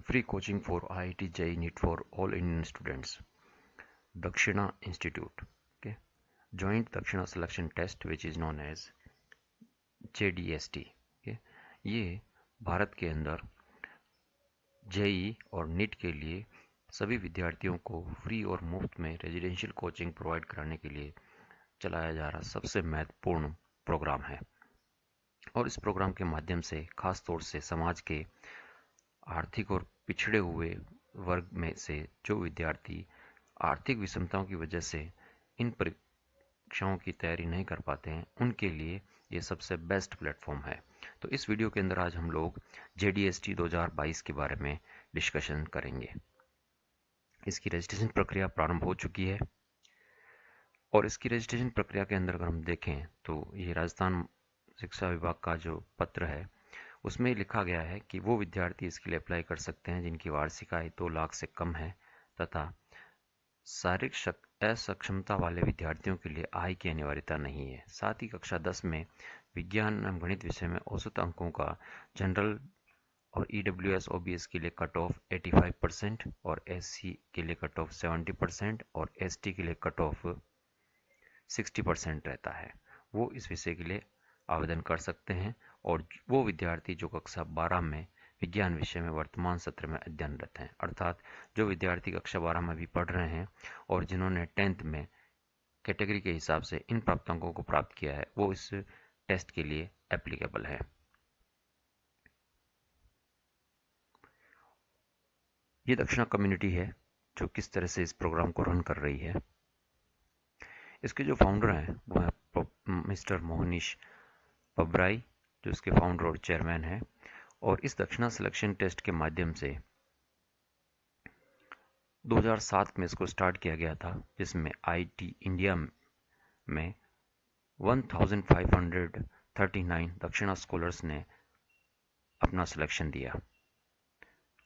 Free coaching for IIT JEE NEET for all Indian students. Dakshina Institute. Okay. Joint Dakshina Selection Test, which is known as JDST. Okay. ये भारत के अंदर JEE और NEET के लिए सभी विद्यार्थियों को फ्री और मुफ्त में रेजिडेंशियल कोचिंग प्रोवाइड कराने के लिए चलाया जा रहा सबसे महत्वपूर्ण प्रोग्राम है। और इस प्रोग्राम के माध्यम से खास तौर से समाज के आर्थिक और पिछड़े हुए वर्ग में से जो विद्यार्थी आर्थिक विषमताओं की वजह से इन परीक्षाओं की तैयारी नहीं कर पाते हैं, उनके लिए ये सबसे बेस्ट प्लेटफॉर्म है। तो इस वीडियो के अंदर आज हम लोग JDST 2022 के बारे में डिस्कशन करेंगे। इसकी रजिस्ट्रेशन प्रक्रिया प्रारंभ हो चुकी है और इसकी रजिस्ट्रेशन प्रक्रिया के अंदर अगर हम देखें तो ये राजस्थान शिक्षा विभाग का जो पत्र है उसमें लिखा गया है कि वो विद्यार्थी इसके लिए अप्लाई कर सकते हैं जिनकी वार्षिक आय 2 लाख से कम है तथा शारीरिक असक्षमता वाले विद्यार्थियों के लिए आय की अनिवार्यता नहीं है। साथ ही कक्षा 10 में विज्ञान एवं गणित विषय में औसत अंकों का जनरल और EWS OBS के लिए कट ऑफ 85% और SC के लिए कट ऑफ 70% और ST के लिए कट ऑफ 60% रहता है। वो इस विषय के लिए आवेदन कर सकते हैं और वो विद्यार्थी जो कक्षा 12 में विज्ञान विषय में वर्तमान सत्र में अध्ययनरत हैं, अर्थात जो विद्यार्थी कक्षा 12 में भी पढ़ रहे हैं और जिन्होंने 10th में कैटेगरी के हिसाब से इन प्राप्तांकों को प्राप्त किया है, वो इस टेस्ट के लिए एप्लीकेबल है। ये दक्षिणा कम्युनिटी है जो किस तरह से इस प्रोग्राम को रन कर रही है। इसके जो फाउंडर हैं वो है मिस्टर मोहनीश पबराई, जो इसके फाउंडर और चेयरमैन हैं। और इस दक्षिणा सिलेक्शन टेस्ट के माध्यम से 2007 में इसको स्टार्ट किया गया था, जिसमें IIT इंडिया में 1539 दक्षिणा स्कॉलर्स ने अपना सिलेक्शन दिया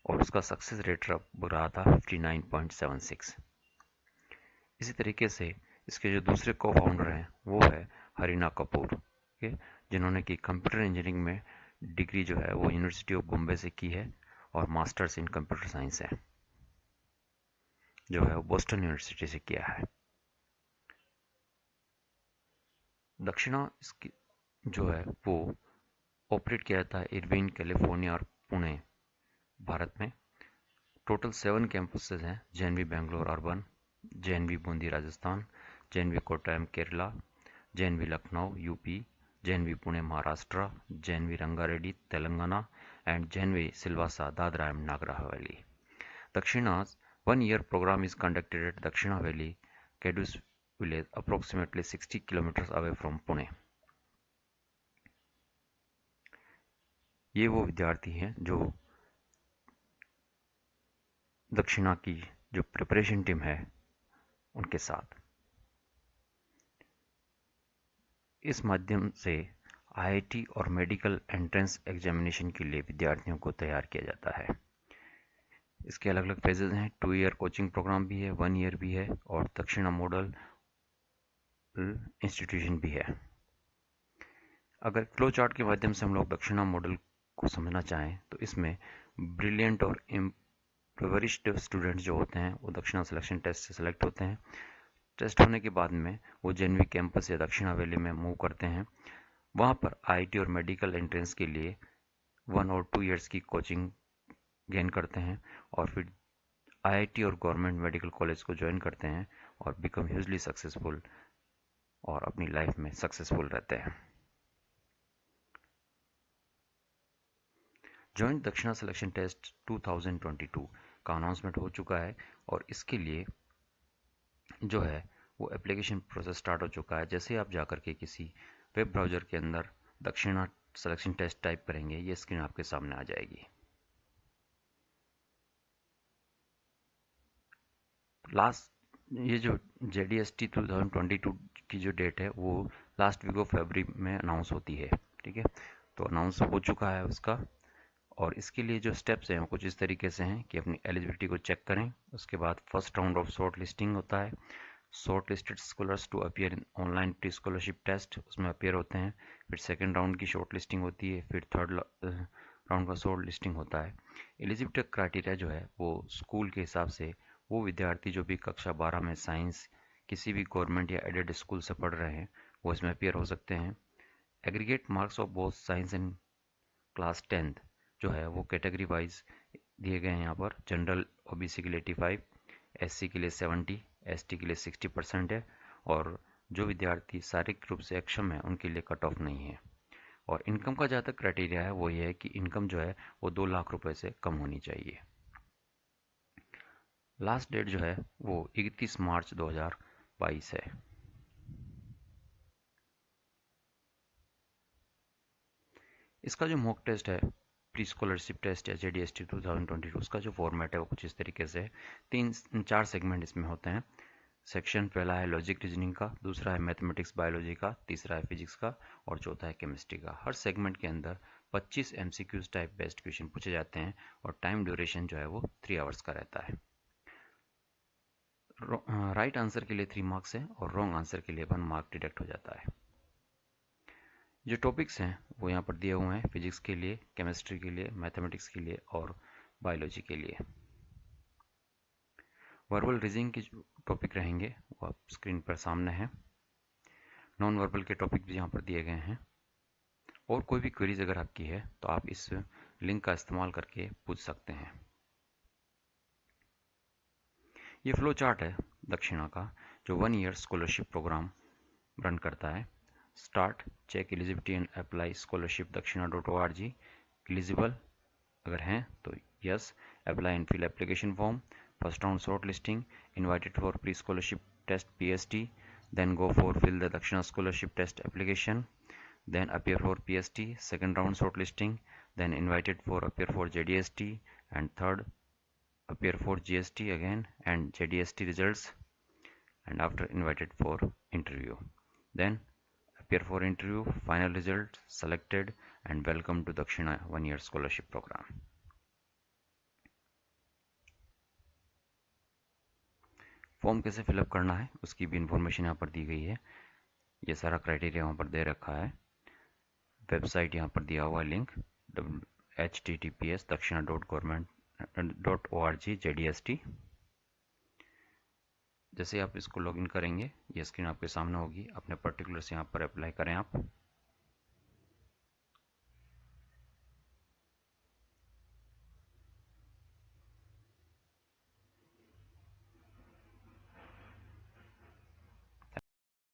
और उसका सक्सेस रेट रहा था 59.76। इसी तरीके से इसके जो दूसरे को फाउंडर हैं वो है हरीना कपूर, जिन्होंने की कंप्यूटर इंजीनियरिंग में डिग्री जो है वो यूनिवर्सिटी ऑफ बॉम्बे से की है और मास्टर्स इन कंप्यूटर साइंस है जो है वो बोस्टन यूनिवर्सिटी से किया है। दक्षिणा इसकी जो है वो ऑपरेट किया था इरविन, कैलिफोर्निया और पुणे, भारत में। टोटल 7 कैंपसेस हैं: JNV Bangalore urban, JNV Bundi Rajasthan, JNV Kottayam Kerala, JNV Lucknow UP, JNV Pune Maharashtra, JNV Rangareddy Telangana and JNV Silvassa Dadra and Nagar Haveli. Dakshina's one-year program is conducted at Dakshina Valley, Kedus village, approximately 60 kilometers away from Pune. ये वो विद्यार्थी हैं जो दक्षिणा की जो preparation team है उनके साथ इस माध्यम से IIT और मेडिकल एंट्रेंस एग्जामिनेशन के लिए विद्यार्थियों को तैयार किया जाता है। इसके अलग अलग फेजेज हैं। 2 ईयर कोचिंग प्रोग्राम भी है, 1 ईयर भी है और दक्षिणा मॉडल इंस्टीट्यूशन भी है। अगर फ्लो चार्ट के माध्यम से हम लोग दक्षिणा मॉडल को समझना चाहें तो इसमें ब्रिलियंट और इम्प्रोवरिश्ड स्टूडेंट्स जो होते हैं वो दक्षिणा सिलेक्शन टेस्ट से सिलेक्ट होते हैं। टेस्ट होने के बाद में वो JNV कैंपस या दक्षिणा वैली में मूव करते हैं। वहाँ पर IIT और मेडिकल एंट्रेंस के लिए 1 और 2 ईयर्स की कोचिंग गेन करते हैं और फिर IIT और गवर्नमेंट मेडिकल कॉलेज को ज्वाइन करते हैं और बिकम ह्यूजली सक्सेसफुल और अपनी लाइफ में सक्सेसफुल रहते हैं। जॉइंट दक्षिणा सिलेक्शन टेस्ट 2022 का अनाउंसमेंट हो चुका है और इसके लिए जो है वो एप्लीकेशन प्रोसेस स्टार्ट हो चुका है। जैसे आप जाकर के किसी वेब ब्राउज़र के अंदर दक्षिणा सिलेक्शन टेस्ट टाइप करेंगे, ये स्क्रीन आपके सामने आ जाएगी। ये जो JDST 2022 की जो डेट है वो लास्ट वीक ऑफ फरवरी में अनाउंस होती है। ठीक है, तो अनाउंस हो चुका है उसका और इसके लिए जो स्टेप्स हैं वो कुछ इस तरीके से हैं कि अपनी एलिजिबिलिटी को चेक करें। उसके बाद first round of shortlisting होता है। Shortlisted scholars to appear in online pre scholarship test, उसमें अपीयर होते हैं। फिर सेकेंड राउंड की शॉर्ट लिस्टिंग होती है। फिर थर्ड राउंड का शॉर्ट लिस्टिंग होता है। एलिजिबिलिटी क्राइटेरिया जो है वो स्कूल के हिसाब से वो विद्यार्थी जो भी कक्षा 12 में साइंस किसी भी गवर्नमेंट या एडेड स्कूल से पढ़ रहे हैं वो इसमें अपियर हो सकते हैं। Aggregate marks of both science and class 10th जो है वो कैटेगरी वाइज दिए गए हैं यहाँ पर। जनरल ओबीसी के लिए 85, एससी के लिए 70, एसटी के लिए 60% है, और जो विद्यार्थी शारीरिक रूप से अक्षम है उनके लिए कट ऑफ नहीं है। और इनकम का जहाँ तक क्राइटेरिया है वो ये है कि इनकम जो है वो 2 लाख रुपए से कम होनी चाहिए। लास्ट डेट जो है वो 31 मार्च 2022 है। इसका जो मॉक टेस्ट है प्री स्कॉलरशिप टेस्ट या जेडीएसटी 2022 उसका जो फॉर्मेट है वो कुछ इस तरीके से है। 4 सेगमेंट इसमें होते हैं। सेक्शन पहला है लॉजिक रीजनिंग का, दूसरा है मैथमेटिक्स बायोलॉजी का, तीसरा है फिजिक्स का और चौथा है केमिस्ट्री का। हर सेगमेंट के अंदर 25 एमसीक्यूज टाइप बेस्ड क्वेश्चन पूछे जाते हैं और टाइम ड्यूरेशन जो है वो 3 आवर्स का रहता है। राइट आंसर के लिए 3 मार्क्स है और रॉन्ग आंसर के लिए 1 मार्क डिडक्ट हो जाता है। जो टॉपिक्स हैं वो यहाँ पर दिए हुए हैं फिजिक्स के लिए, केमिस्ट्री के लिए, मैथमेटिक्स के लिए और बायोलॉजी के लिए। वर्बल रीजनिंग के टॉपिक रहेंगे वो आप स्क्रीन पर सामने हैं। नॉन वर्बल के टॉपिक भी यहाँ पर दिए गए हैं। और कोई भी क्वेरीज अगर आपकी है तो आप इस लिंक का इस्तेमाल करके पूछ सकते हैं। ये फ्लो चार्ट है दक्षिणा का जो 1 ईयर स्कॉलरशिप प्रोग्राम रन करता है। Start, check eligibility and apply scholarship dakshina.org। Eligible अगर हैं तो yes, apply and fill application form, first round shortlisting, invited for pre scholarship test PST, then go for fill the Dakshina scholarship test application, then appear for PST, second round shortlisting, then invited for appear for JDST, and third appear for GST again and JDST results, and after invited for interview, then appear for interview, final result selected, and welcome to Dakshina 1 year scholarship program। Form कैसे fill up करना है उसकी भी information यहाँ पर दी गई है। ये सारा क्राइटेरिया वहाँ पर दे रखा है। वेबसाइट यहाँ पर दिया हुआ है लिंक https dakshina.government.org JDST। जैसे आप इसको लॉगिन करेंगे ये स्क्रीन आपके सामने होगी। अपने पर्टिकुलर्स यहाँ पर अप्लाई करें आप।